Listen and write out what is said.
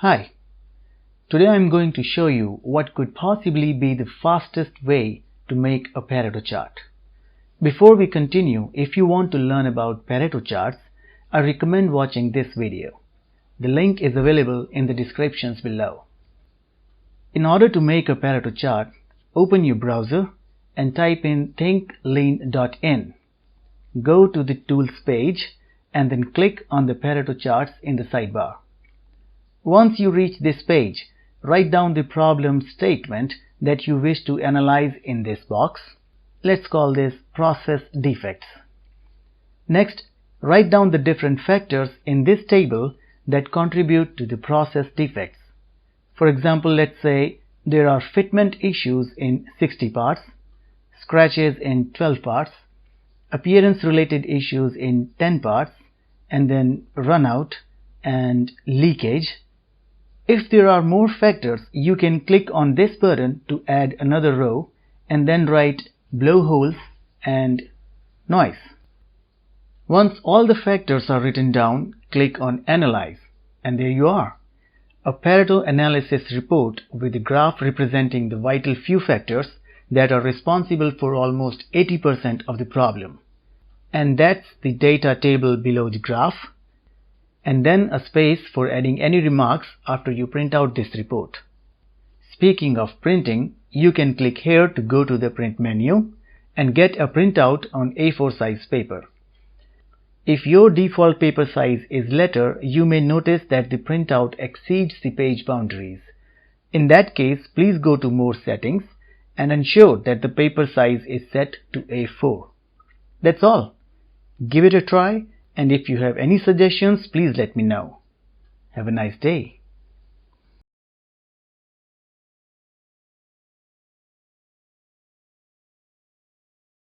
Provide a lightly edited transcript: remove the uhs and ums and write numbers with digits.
Hi, today I am going to show you what could possibly be the fastest way to make a Pareto chart. Before we continue, if you want to learn about Pareto charts, I recommend watching this video. The link is available in the descriptions below. In order to make a Pareto chart, open your browser and type in thinklean.in. Go to the Tools page and then click on the Pareto charts in the sidebar. Once you reach this page, write down the problem statement that you wish to analyze in this box. Let's call this process defects. Next, write down the different factors in this table that contribute to the process defects. For example, let's say there are fitment issues in 60 parts, scratches in 12 parts, appearance-related issues in 10 parts, and then runout and leakage. If there are more factors, you can click on this button to add another row and then write blowholes and noise. Once all the factors are written down, click on Analyze, and there you are. A Pareto analysis report with a graph representing the vital few factors that are responsible for almost 80% of the problem. And that's the data table below the graph, and then a space for adding any remarks after you print out this report. Speaking of printing, you can click here to go to the print menu and get a printout on A4 size paper. If your default paper size is letter, you may notice that the printout exceeds the page boundaries. In that case, please go to More Settings and ensure that the paper size is set to A4. That's all. Give it a try, and if you have any suggestions, please let me know. Have a nice day.